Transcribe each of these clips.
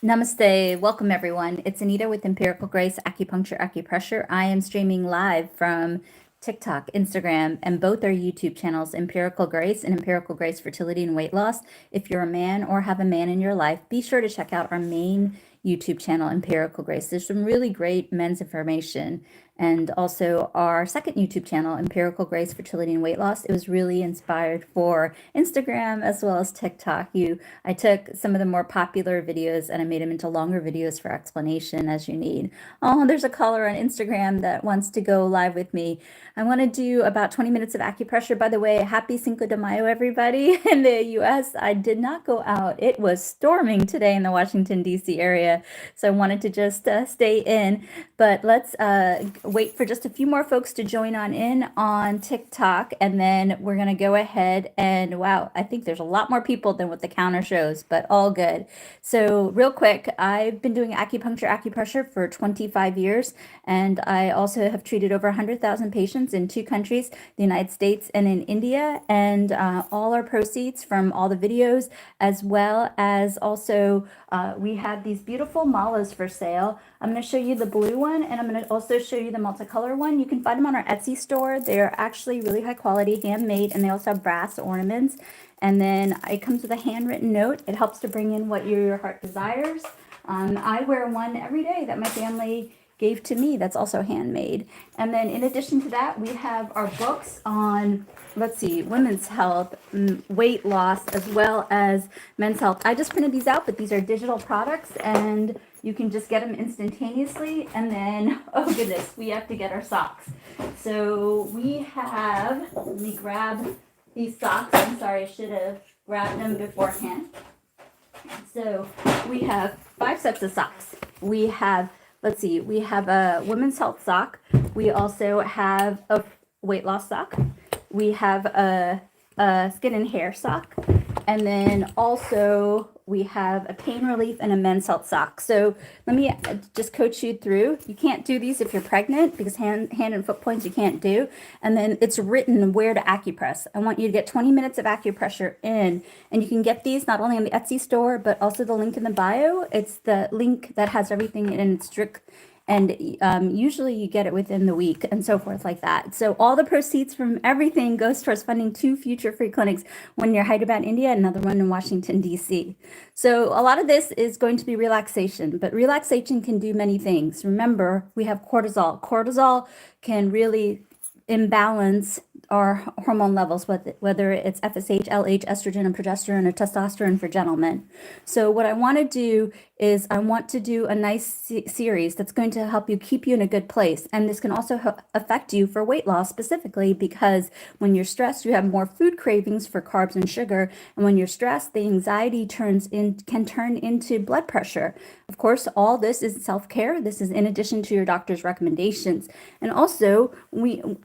Namaste. Welcome, everyone. It's Anita with Empirical Grace Acupuncture Acupressure. I am streaming live from TikTok, Instagram, and both our YouTube channels, Empirical Grace and Empirical Grace Fertility and Weight Loss. If you're a man or have a man in your life, be sure to check out our main YouTube channel, Empirical Grace. There's some really great men's information. And also our second YouTube channel, Empirical Grace Fertility and Weight Loss. It was really inspired for Instagram as well as TikTok. I took some of the more popular videos and I made them into longer videos for explanation as you need. Oh, there's a caller on Instagram that wants to go live with me. I want to do about 20 minutes of acupressure. By the way, happy Cinco de Mayo, everybody in the US. I did not go out. It was storming today in the Washington, D.C. area. So I wanted to just stay in. But let's wait for just a few more folks to join on in on TikTok. And then we're going to go ahead and, wow, I think there's a lot more people than what the counter shows, but all good. So real quick, I've been doing acupressure for 25 years. And I also have treated over 100,000 patients in 2 countries, the United States and in India. And all our proceeds from all the videos, as well as also we have these beautiful malas for sale. I'm going to show you the blue one, and I'm going to also show you the multicolor one. You can find them on our Etsy store. They're actually really high quality, handmade, and they also have brass ornaments. And then it comes with a handwritten note. It helps to bring in what your heart desires. I wear one every day that my family gave to me that's also handmade. And then in addition to that, we have our books on, let's see, women's health, weight loss, as well as men's health. I just printed these out, but these are digital products and you can just get them instantaneously. And then, oh goodness, we have to get our socks. So we have, let me grab these socks. I'm sorry, I should have grabbed them beforehand. So we have 5 sets of socks. We have, let's see, we have a women's health sock. We also have a weight loss sock. We have a skin and hair sock. And then also we have a pain relief and a men's health sock. So let me just coach you through. You can't do these if you're pregnant because hand and foot points you can't do. And then it's written where to acupress. I want you to get 20 minutes of acupressure in. And you can get these not only on the Etsy store, but also the link in the bio. It's the link that has everything in its strict. And usually you get it within the week and so forth like that. So all the proceeds from everything goes towards funding 2 future free clinics, one near Hyderabad, India, and another one in Washington, D.C. So a lot of this is going to be relaxation, but relaxation can do many things. Remember, we have cortisol. Cortisol can really imbalance our hormone levels, whether it's FSH, LH, estrogen, and progesterone, or testosterone for gentlemen. So what I want to do is I want to do a nice series that's going to help you keep you in a good place. And this can also affect you for weight loss specifically because when you're stressed, you have more food cravings for carbs and sugar. And when you're stressed, the anxiety can turn into blood pressure. Of course, all this is self-care. This is in addition to your doctor's recommendations. And also,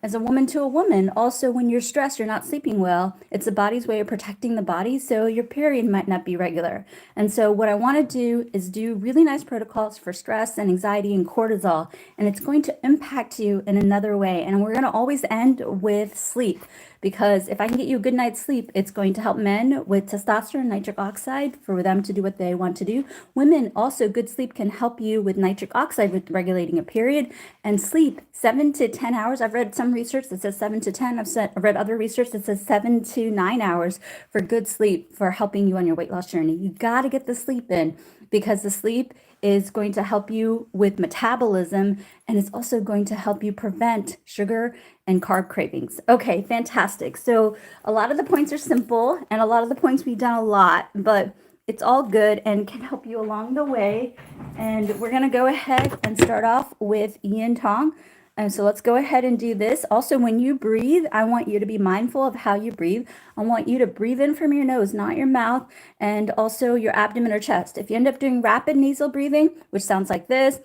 as a woman to a woman, also when you're stressed, you're not sleeping well, it's the body's way of protecting the body, so your period might not be regular. And so what I want to do is do really nice protocols for stress and anxiety and cortisol, and it's going to impact you in another way. And we're going to always end with sleep, because if I can get you a good night's sleep, it's going to help men with testosterone, nitric oxide, for them to do what they want to do. Women also, good sleep can help you with nitric oxide with regulating a period. And sleep 7 to 10 hours. I've read some research that says 7 to 10. I've read other research that says 7 to 9 hours for good sleep for helping you on your weight loss journey. You got to get the sleep in, because the sleep is going to help you with metabolism, and it's also going to help you prevent sugar and carb cravings. Okay, fantastic. So a lot of the points are simple, and a lot of the points we've done a lot, but it's all good and can help you along the way. And we're going to go ahead and start off with yin tong. And so let's go ahead and do this. Also, when you breathe, I want you to be mindful of how you breathe. I want you to breathe in from your nose, not your mouth, and also your abdomen or chest. If you end up doing rapid nasal breathing, which sounds like this,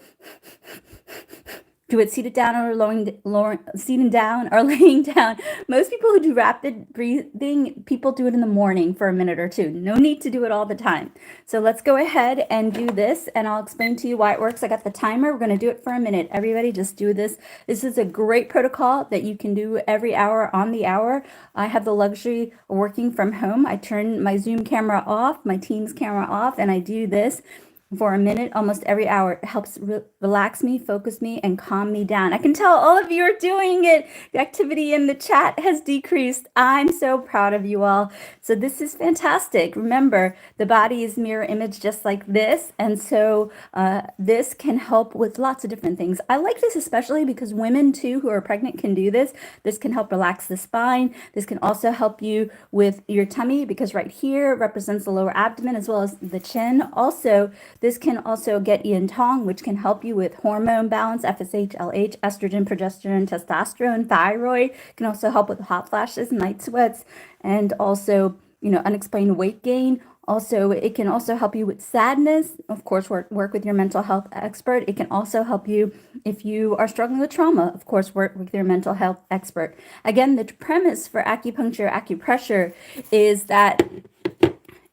do it seated down or seated down or laying down. Most people who do rapid breathing, people do it in the morning for a minute or 2. No need to do it all the time. So let's go ahead and do this, and I'll explain to you why it works. I got the timer. We're going to do it for a minute. Everybody just do this. This is a great protocol that you can do every hour on the hour. I have the luxury of working from home. I turn my Zoom camera off, my Teams camera off, and I do this. for a minute almost every hour. It helps relax me, focus me, and calm me down. I can tell all of you are doing it. The activity in the chat has decreased. I'm so proud of you all. So this is fantastic. Remember, the body is mirror image just like this. And so this can help with lots of different things. I like this especially because women too who are pregnant can do this. This can help relax the spine. This can also help you with your tummy because right here represents the lower abdomen as well as the chin. Also, this can also get yin tong, which can help you with hormone balance, FSH, LH, estrogen, progesterone, testosterone, thyroid. It can also help with hot flashes, night sweats, and also, unexplained weight gain. Also, it can also help you with sadness. Of course, work with your mental health expert. It can also help you if you are struggling with trauma. Of course, work with your mental health expert. Again, the premise for acupuncture, acupressure is that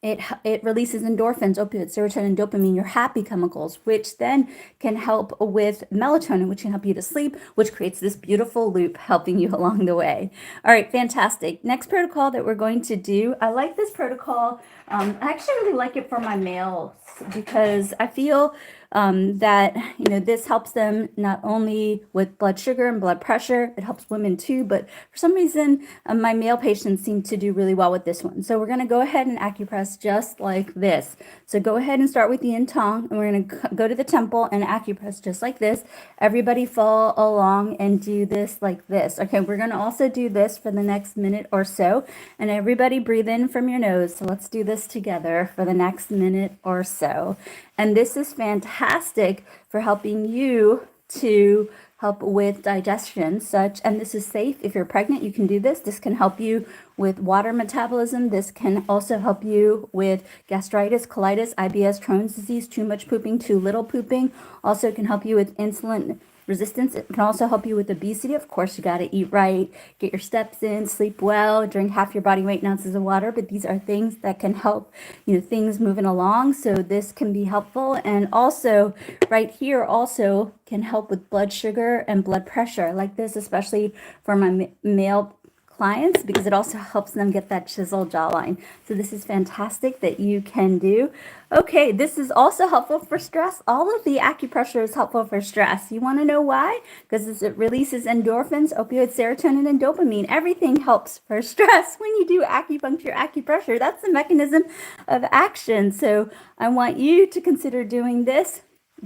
it releases endorphins, opioids, serotonin, dopamine, your happy chemicals, which then can help with melatonin, which can help you to sleep, which creates this beautiful loop helping you along the way. All right, fantastic. Next protocol that we're going to do, I like this protocol. I actually really like it for my males because I feel that this helps them not only with blood sugar and blood pressure, it helps women too, but for some reason my male patients seem to do really well with this one. So we're going to go ahead and acupress just like this. So go ahead and start with the yin tong, and we're going to go to the temple and acupress just like this. Everybody follow along and do this like this. Okay, we're going to also do this for the next minute or so, and everybody breathe in from your nose. So let's do this together for the next minute or so. And this is fantastic for helping you to help with digestion and this is safe. If you're pregnant, you can do this. This can help you with water metabolism. This can also help you with gastritis, colitis, IBS, Crohn's disease, too much pooping, too little pooping. Also can help you with insulin resistance. It can also help you with obesity. Of course, you got to eat right, get your steps in, sleep well, drink half your body weight in ounces of water. But these are things that can help, things moving along. So this can be helpful. And also right here also can help with blood sugar and blood pressure. I like this, especially for my male clients, because it also helps them get that chiseled jawline. So this is fantastic that you can do. Okay, this is also helpful for stress. All of the acupressure is helpful for stress. You want to know why? Because it releases endorphins, opioids, serotonin, and dopamine. Everything helps for stress when you do acupuncture, acupressure. That's the mechanism of action. So I want you to consider doing this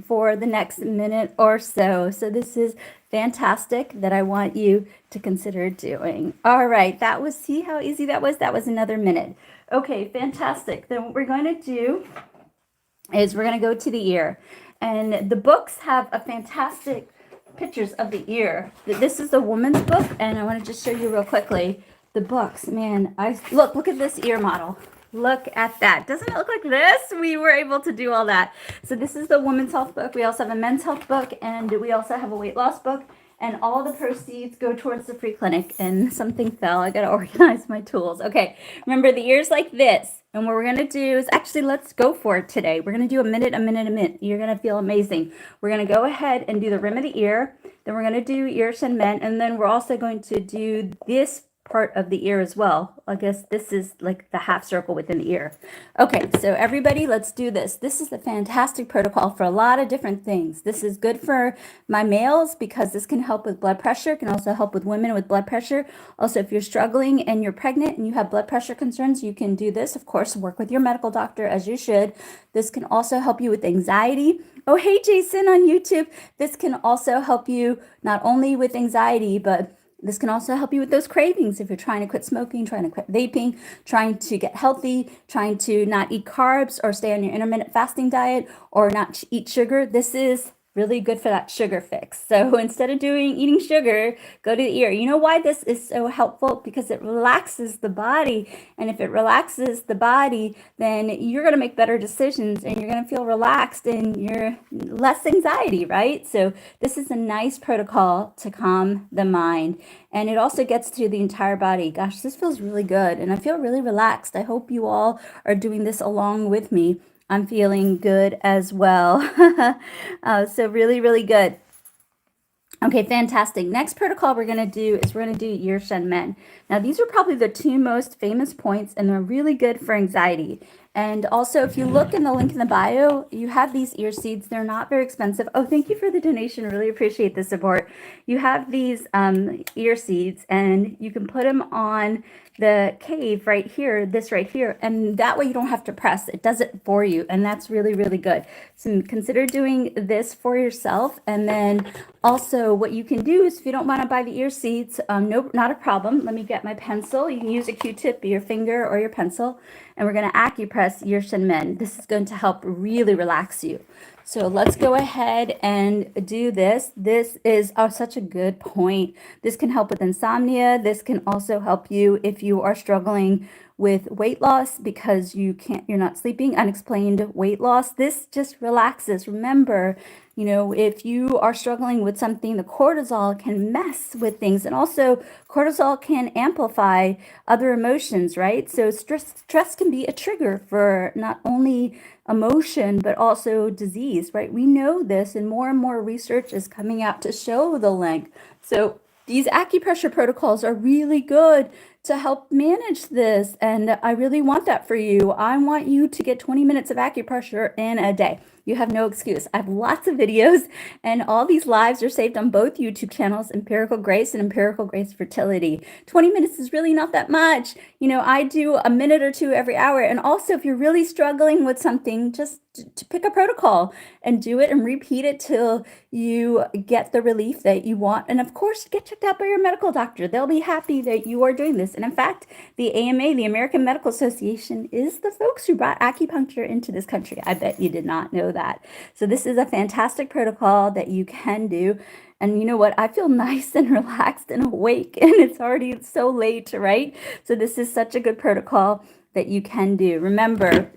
for the next minute or so. So this is fantastic that I want you to consider doing. All right, see how easy that was? That was another minute. Okay, fantastic. Then what we're going to do is we're going to go to the ear. And the books have a fantastic pictures of the ear. This is a woman's book, and I want to just show you real quickly the books. Man, look at this ear model. Look at that. Doesn't it look like this? We were able to do all that. So this is the women's health book. We also have a men's health book, and we also have a weight loss book. And all the proceeds go towards the free clinic. And something fell. I got to organize my tools. Okay, remember the ears like this. And what we're going to do is actually, let's go for it today. We're going to do a minute, a minute, a minute. You're going to feel amazing. We're going to go ahead and do the rim of the ear. Then we're going to do Erection men. And then we're also going to do this part of the ear as well. I guess this is like the half circle within the ear. Okay, so everybody, let's do this. This is a fantastic protocol for a lot of different things. This is good for my males because this can help with blood pressure. It can also help with women with blood pressure. Also, if you're struggling and you're pregnant and you have blood pressure concerns, you can do this. Of course, work with your medical doctor as you should. This can also help you with anxiety. Oh, hey, Jason on YouTube. This can also help you not only with anxiety, but this can also help you with those cravings if you're trying to quit smoking, trying to quit vaping, trying to get healthy, trying to not eat carbs or stay on your intermittent fasting diet or not eat sugar. This is really good for that sugar fix. So instead of eating sugar, go to the ear. You know why this is so helpful? Because it relaxes the body. And if it relaxes the body, then you're going to make better decisions and you're going to feel relaxed and you're less anxiety, right? So this is a nice protocol to calm the mind. And it also gets to the entire body. Gosh, this feels really good. And I feel really relaxed. I hope you all are doing this along with me. I'm feeling good as well. So really, really good. Okay, fantastic. Next protocol we're going to do is we're going to do Erection men. Now, these are probably the two most famous points, and they're really good for anxiety. And also, if you look in the link in the bio, you have these ear seeds. They're not very expensive. Oh, thank you for the donation. Really appreciate the support. You have these ear seeds, and you can put them on the cave right here, this right here, and that way you don't have to press. It does it for you, and that's really, really good. So consider doing this for yourself. And then also what you can do is, if you don't want to buy the ear seeds, nope, not a problem. Let me get my pencil. You can use a Q-tip, your finger, or your pencil, and we're going to acupress your shin men. This is going to help really relax you. So let's go ahead and do this. This is such a good point. This can help with insomnia. This can also help you if you are struggling with weight loss because you're not sleeping, unexplained weight loss. This just relaxes. Remember, you know, if you are struggling with something, the cortisol can mess with things. And also cortisol can amplify other emotions, right? So stress can be a trigger for not only emotion, but also disease, right? We know this, and more research is coming out to show the link. So these acupressure protocols are really good to help manage this. And I really want that for you. I want you to get 20 minutes of acupressure in a day. You have no excuse. I have lots of videos, and all these lives are saved on both YouTube channels, Empirical Grace and Empirical Grace Fertility. 20 minutes is really not that much. You know, I do a minute or two every hour. And also, if you're really struggling with something, just to pick a protocol and do it and repeat it till you get the relief that you want. And of course, get checked out by your medical doctor. They'll be happy that you are doing this. And in fact, the AMA, the American Medical Association, is the folks who brought acupuncture into this country. I bet you did not know that. So this is a fantastic protocol that you can do. And you know what? I feel nice and relaxed and awake, and it's already so late, right? So this is such a good protocol that you can do. Remember,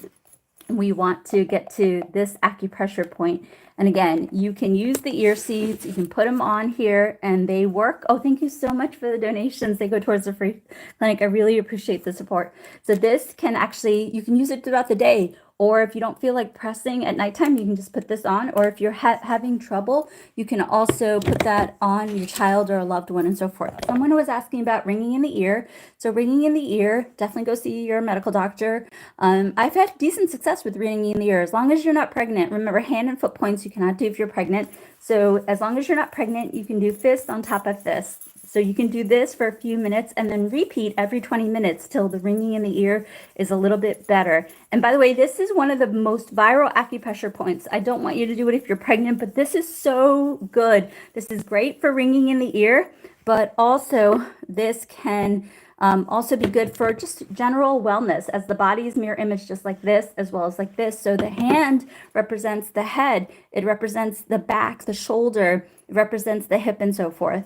we want to get to this acupressure point. And again, you can use the ear seeds. You can put them on here and they work. Oh, thank you so much for the donations. They go towards the free clinic. I really appreciate the support. So this can actually, you can use it throughout the day. Or if you don't feel like pressing at nighttime, you can just put this on. Or if you're having trouble, you can also put that on your child or a loved one and so forth. Someone was asking about ringing in the ear. So ringing in the ear, definitely go see your medical doctor. I've had decent success with ringing in the ear as long as you're not pregnant. Remember, hand and foot points you cannot do if you're pregnant. So as long as you're not pregnant, you can do fist on top of fist. So you can do this for a few minutes and then repeat every 20 minutes till the ringing in the ear is a little bit better. And by the way, this is one of the most viral acupressure points. I don't want you to do it if you're pregnant, but this is so good. This is great for ringing in the ear, but also this can also be good for just general wellness, as the body's mirror image, just like this, as well as like this. So the hand represents the head. It represents the back, the shoulder. It represents the hip and so forth.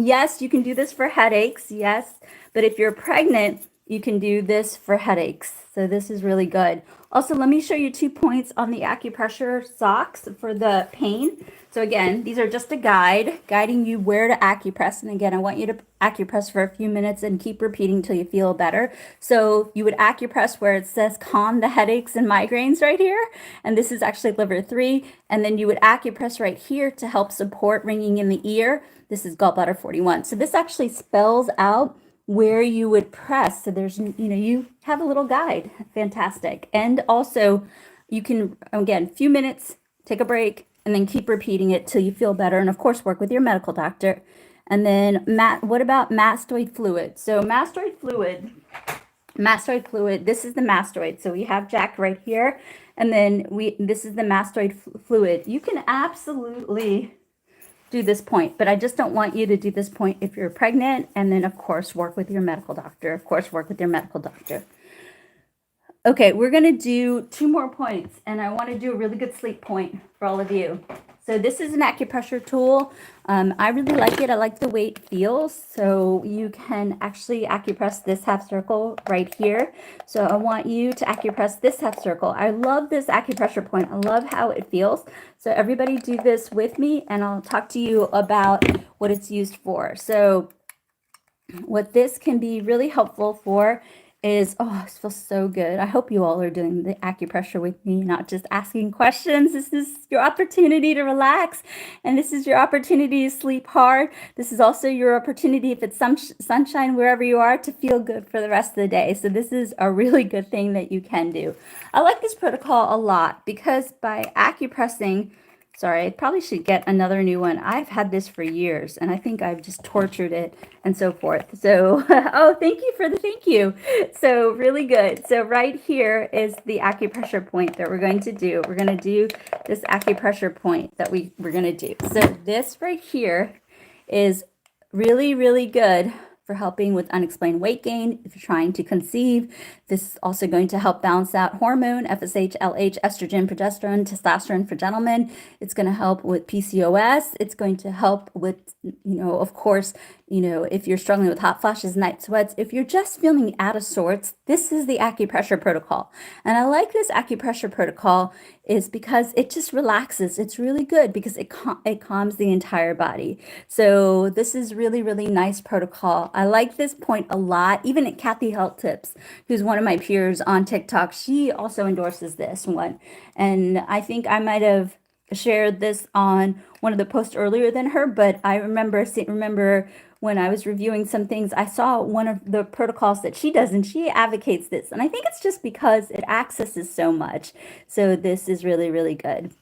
Yes, you can do this for headaches, yes. But if you're pregnant, you can do this for headaches. So this is really good. Also, let me show you 2 points on the acupressure socks for the pain. So again, these are just a guide, guiding you where to acupress. And again, I want you to acupress for a few minutes and keep repeating till you feel better. So you would acupress where it says calm the headaches and migraines right here. And this is actually liver 3. And then you would acupress right here to help support ringing in the ear. This is gallbladder 41. So this actually spells out where you would press. So there's, you have a little guide. Fantastic. And also you can, again, few minutes, take a break, and then keep repeating it till you feel better. And of course, work with your medical doctor. And then what about mastoid fluid? So mastoid fluid, this is the mastoid. So we have Jack right here. And then this is the mastoid fluid. You can absolutely do this point, but I just don't want you to do this point if you're pregnant. And then of course, work with your medical doctor. Okay, we're gonna do 2 more points, and I wanna do a really good sleep point for all of you. So this is an acupressure tool. I really like it. I like the way it feels. So you can actually acupress this half circle right here. So I want you to acupress this half circle. I love this acupressure point. I love how it feels. So everybody do this with me, and I'll talk to you about what it's used for. So what this can be really helpful for is, oh, it feels so good. I hope you all are doing the acupressure with me, not just asking questions. This is your opportunity to relax, and this is your opportunity to sleep hard. This is also your opportunity, if it's some sunshine wherever you are, to feel good for the rest of the day. So this is a really good thing that you can do. I like this protocol a lot because by acupressing, sorry, I probably should get another new one. I've had this for years, and I think I've just tortured it and so forth. So, oh, thank you for the thank you. So really good. So right here is the acupressure point that we're going to do. We're going to do this acupressure point that we're going to do. So this right here is really, really good for helping with unexplained weight gain. If you're trying to conceive, this is also going to help balance out hormone, FSH, LH, estrogen, progesterone, testosterone for gentlemen. It's going to help with PCOS. It's going to help with, of course, if you're struggling with hot flashes, night sweats, if you're just feeling out of sorts, this is the acupressure protocol. And I like this acupressure protocol is because it just relaxes. It's really good because it calms the entire body. So this is really, really nice protocol. I like this point a lot. Even at Kathy Health Tips, who's one of my peers on TikTok, she also endorses this one. And I think I might have shared this on one of the posts earlier than her, but I remember when I was reviewing some things, I saw one of the protocols that she does, and she advocates this. And I think it's just because it accesses so much. So this is really, really good.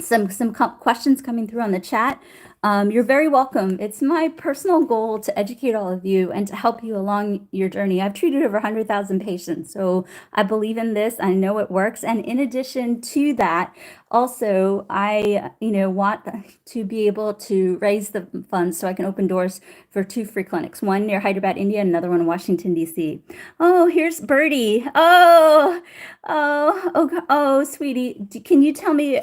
Some questions coming through on the chat. You're very welcome. It's my personal goal to educate all of you and to help you along your journey. I've treated over 100,000 patients, so I believe in this. I know it works. And in addition to that, also, I, want to be able to raise the funds so I can open doors for 2 free clinics, one near Hyderabad, India, and another one in Washington, D.C. Oh, here's Birdie. Oh, sweetie, can you tell me,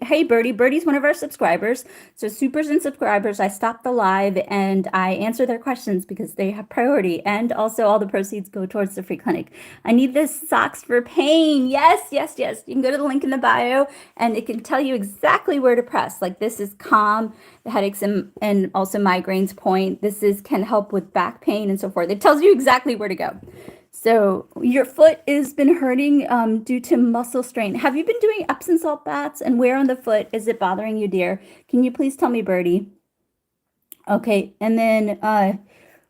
hey, Birdie, Birdie's one of our subscribers. So supers and subscribers, I stop the live and I answer their questions because they have priority, and also all the proceeds go towards the free clinic. I need this socks for pain. Yes. You can go to the link in the bio and it can tell you exactly where to press. Like this is calm, the headaches and also migraines point. This can help with back pain and so forth. It tells you exactly where to go. So your foot has been hurting due to muscle strain. Have you been doing Epsom salt baths, and where on the foot is it bothering you, dear? Can you please tell me, Birdie? Okay, and then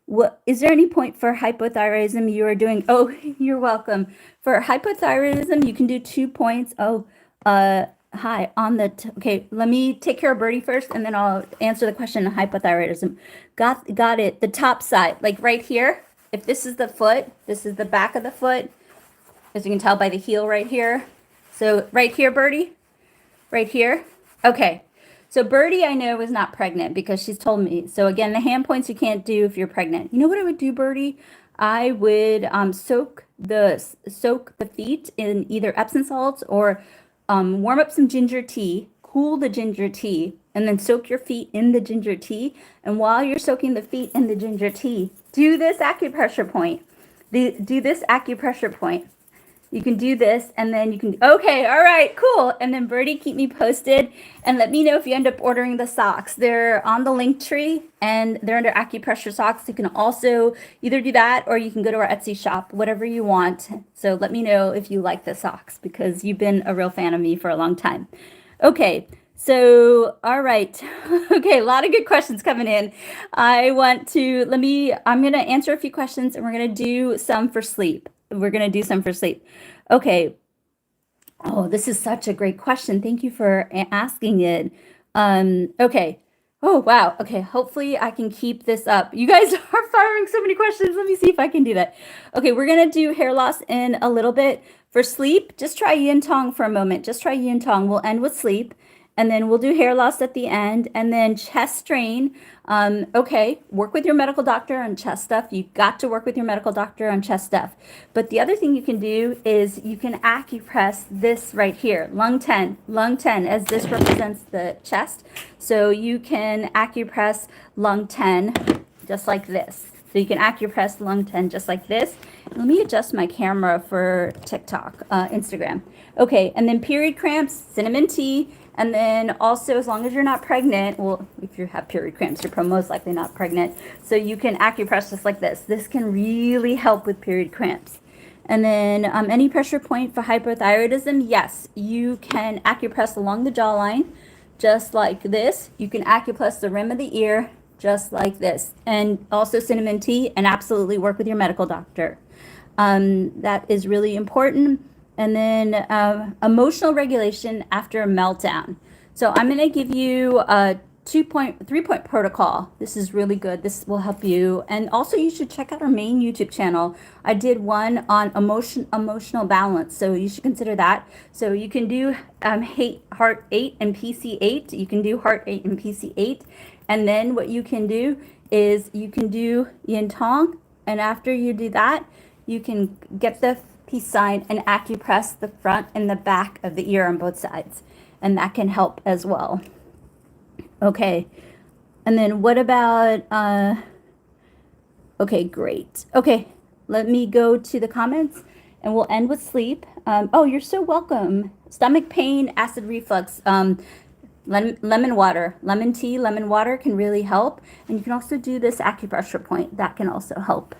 what is there any point for hypothyroidism you are doing? Oh, you're welcome. For hypothyroidism, you can do 2 points. Oh, hi on the okay, let me take care of Birdie first, and then I'll answer the question on hypothyroidism. Got it. The top side, like right here. If this is the foot, this is the back of the foot, as you can tell by the heel right here. So right here, Birdie, right here. Okay. So Birdie, I know, is not pregnant because she's told me. So again, the hand points you can't do if you're pregnant. You know what I would do, Birdie? I would soak the feet in either Epsom salts or warm up some ginger tea, cool the ginger tea, and then soak your feet in the ginger tea. And while you're soaking the feet in the ginger tea, do this acupressure point. Do this acupressure point. You can do this, and then you can, okay, all right, cool. And then Birdie, keep me posted, and let me know if you end up ordering the socks. They're on the link tree, and they're under acupressure socks. You can also either do that, or you can go to our Etsy shop, whatever you want. So let me know if you like the socks, because you've been a real fan of me for a long time. Okay. So, all right. Okay, a lot of good questions coming in. I'm going to answer a few questions, and we're going to do some for sleep. Okay. Oh, this is such a great question. Thank you for asking it. Okay. Oh, wow. Okay. Hopefully I can keep this up. You guys are firing so many questions. Let me see if I can do that. Okay. We're going to do hair loss in a little bit. For sleep, just try yin tong for a moment. Just try yin tong. We'll end with sleep. And then we'll do hair loss at the end, and then chest strain. Okay, work with your medical doctor on chest stuff. You've got to work with your medical doctor on chest stuff. But the other thing you can do is you can acupress this right here, lung 10, as this represents the chest. So you can acupress lung 10 just like this. So you can acupress lung 10 just like this. Let me adjust my camera for TikTok, Instagram. Okay, and then period cramps, cinnamon tea, and then also as long as you're not pregnant, well, if you have period cramps, you're most likely not pregnant. So you can acupress just like this. This can really help with period cramps. And then any pressure point for hypothyroidism, yes, you can acupress along the jawline just like this. You can acupress the rim of the ear just like this. And also cinnamon tea, and absolutely work with your medical doctor. That is really important. And then emotional regulation after a meltdown. So I'm going to give you a 3-point protocol. This is really good. This will help you. And also you should check out our main YouTube channel. I did one on emotional balance. So you should consider that. So you can do heart 8 and PC 8. You can do heart 8 and PC 8. And then what you can do is you can do yin tong. And after you do that, you can get the peace sign and acupress the front and the back of the ear on both sides. And that can help as well. Okay. And then what about, okay, great. Okay. Let me go to the comments and we'll end with sleep. Oh, you're so welcome. Stomach pain, acid reflux, lemon water, lemon tea, lemon water can really help. And you can also do this acupressure point. That can also help.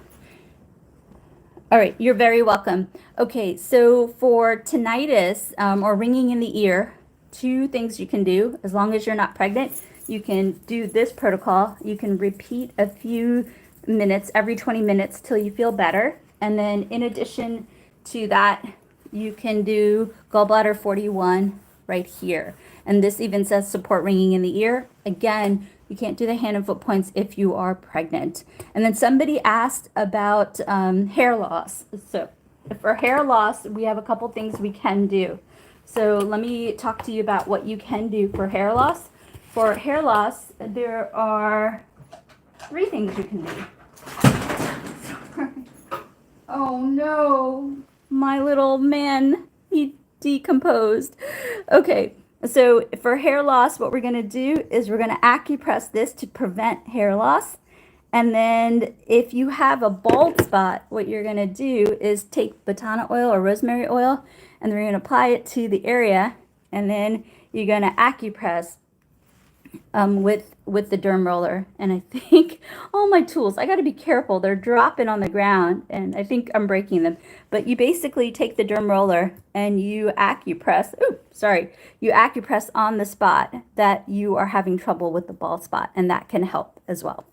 All right, you're very welcome. Okay, so for tinnitus or ringing in the ear, 2 things you can do. As long as you're not pregnant, you can do this protocol. You can repeat a few minutes, every 20 minutes till you feel better. And then in addition to that, you can do gallbladder 41 right here. And this even says support ringing in the ear. Again, you can't do the hand and foot points if you are pregnant. And then somebody asked about hair loss. So for hair loss, we have a couple things we can do. So let me talk to you about what you can do for hair loss. For hair loss, there are 3 things you can do. Oh no, my little man, he decomposed. Okay. So for hair loss, what we're going to do is we're going to acupress this to prevent hair loss. And then if you have a bald spot, what you're going to do is take batana oil or rosemary oil, and we're going to apply it to the area. And then you're going to acupress with the derm roller. And I think all my tools, I got to be careful. They're dropping on the ground and I think I'm breaking them. But you basically take the derm roller and you acupress, you acupress on the spot that you are having trouble with the bald spot, and that can help as well.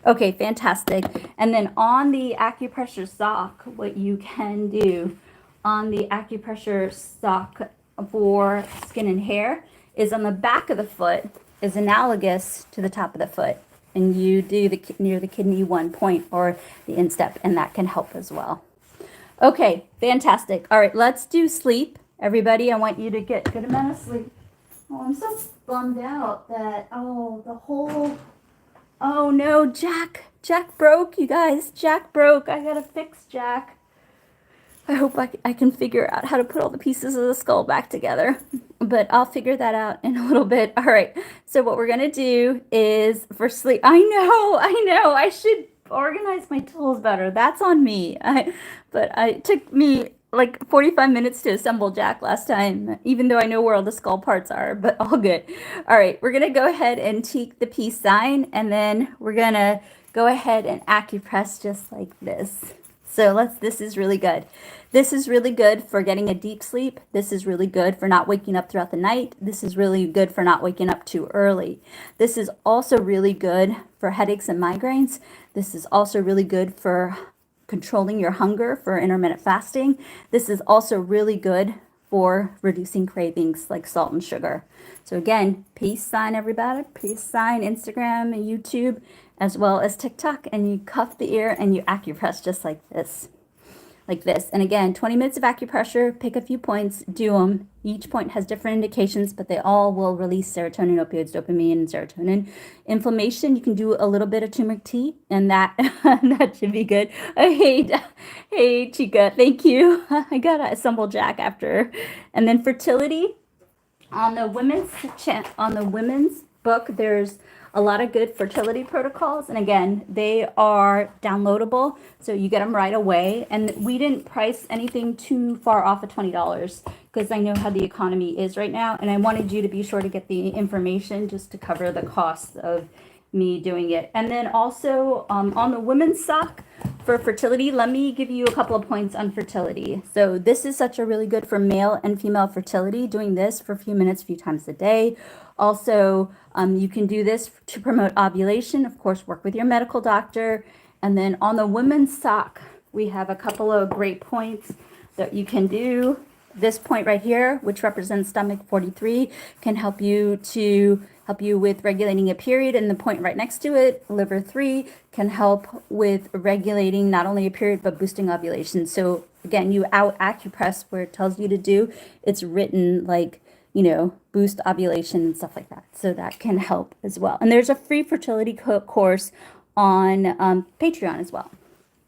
Okay, fantastic. And then on the acupressure sock, what you can do on the acupressure sock for skin and hair is on the back of the foot is analogous to the top of the foot, and you do near the kidney 1 point or the instep, and that can help as well. Okay, fantastic. All right, let's do sleep. Everybody, I want you to get a good amount of sleep. Oh, I'm so bummed out that, oh no, Jack broke, you guys. Jack broke. I gotta fix Jack. I hope I can figure out how to put all the pieces of the skull back together, but I'll figure that out in a little bit. All right, so what we're going to do is for sleep. I know, I should organize my tools better. That's on me. But it took me like 45 minutes to assemble Jack last time, even though I know where all the skull parts are, but all good. All right, we're going to go ahead and take the peace sign, and then we're going to go ahead and acupress just like this. So this is really good. This is really good for getting a deep sleep. This is really good for not waking up throughout the night. This is really good for not waking up too early. This is also really good for headaches and migraines. This is also really good for controlling your hunger for intermittent fasting. This is also really good for reducing cravings like salt and sugar. So again, peace sign, everybody. Peace sign, Instagram and YouTube, as well as TikTok. And you cuff the ear and you acupress just like this. Like this. And again, 20 minutes of acupressure, pick a few points, do them. Each point has different indications, but they all will release serotonin, opioids, dopamine, and serotonin. Inflammation, you can do a little bit of turmeric tea, and that should be good. Hey, Chica, thank you. I gotta assemble Jack after. And then fertility, on the women's book, there's a lot of good fertility protocols. And again, they are downloadable, so you get them right away. And we didn't price anything too far off of $20 because I know how the economy is right now. And I wanted you to be sure to get the information just to cover the cost of me doing it. And then also on the women's sock for fertility, let me give you a couple of points on fertility. So this is such a really good for male and female fertility, doing this for a few minutes, a few times a day. Also, you can do this to promote ovulation. Of course, work with your medical doctor. And then on the women's sock, we have a couple of great points that you can do. This point right here, which represents stomach 43, can help you with regulating a period, and the point right next to it, liver 3, can help with regulating not only a period but boosting ovulation. So again, you acupress where it tells you to do. It's written like, you know, boost ovulation and stuff like that. So that can help as well. And there's a free fertility course on Patreon as well.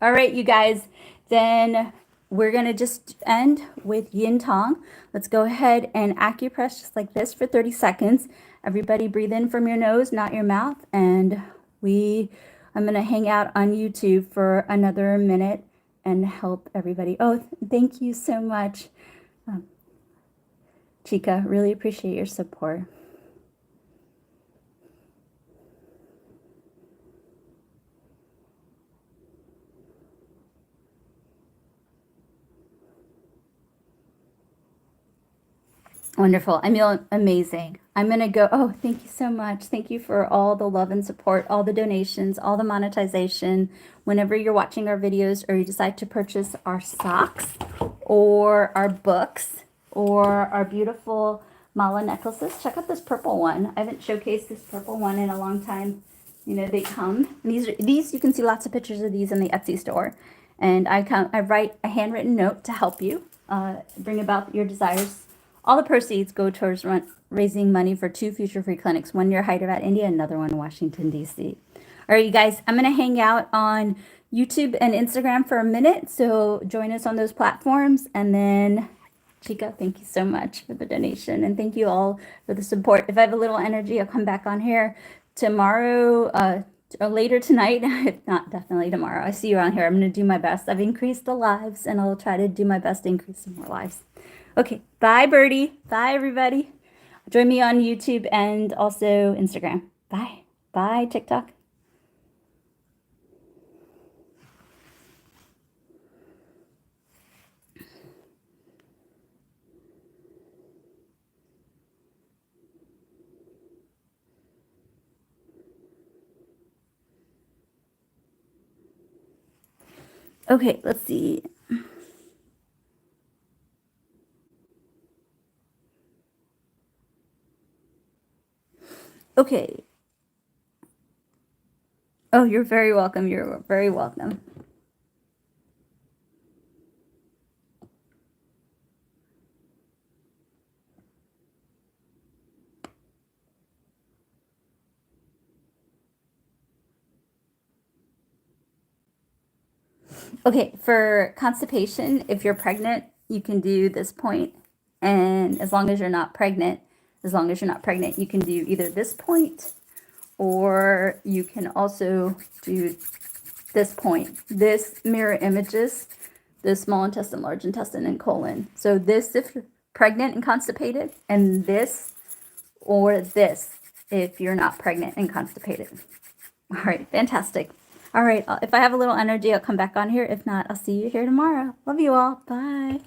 All right, you guys, then we're going to just end with yin tong. Let's go ahead and acupress just like this for 30 seconds. Everybody breathe in from your nose, not your mouth. And I'm going to hang out on YouTube for another minute and help everybody. Oh, thank you so much, Chica. Really appreciate your support. Wonderful. I feel amazing. I'm going to go. Oh, thank you so much. Thank you for all the love and support, all the donations, all the monetization. Whenever you're watching our videos or you decide to purchase our socks or our books or our beautiful mala necklaces, check out this purple one. I haven't showcased this purple one in a long time. You know, they come. These you can see lots of pictures of these in the Etsy store. And I write a handwritten note to help you bring about your desires. All the proceeds go towards raising money for 2 future free clinics, one near Hyderabad, India, another one in Washington, D.C. All right, you guys, I'm going to hang out on YouTube and Instagram for a minute, so join us on those platforms. And then, Chica, thank you so much for the donation, and thank you all for the support. If I have a little energy, I'll come back on here tomorrow, or later tonight, if not, definitely tomorrow. I see you around here. I'm going to do my best. I've increased the lives, and I'll try to do my best to increase some more lives. Okay, bye, Birdie. Bye, everybody. Join me on YouTube and also Instagram. Bye. Bye, TikTok. Okay, let's see. Okay. Oh, you're very welcome. You're very welcome. Okay, for constipation, if you're pregnant, you can do this point. And as long as you're not pregnant, you can do either this point, or you can also do this point. This mirror images the small intestine, large intestine, and colon. So this if you're pregnant and constipated, and this or this if you're not pregnant and constipated. All right, fantastic. All right, if I have a little energy, I'll come back on here. If not, I'll see you here tomorrow. Love you all. Bye.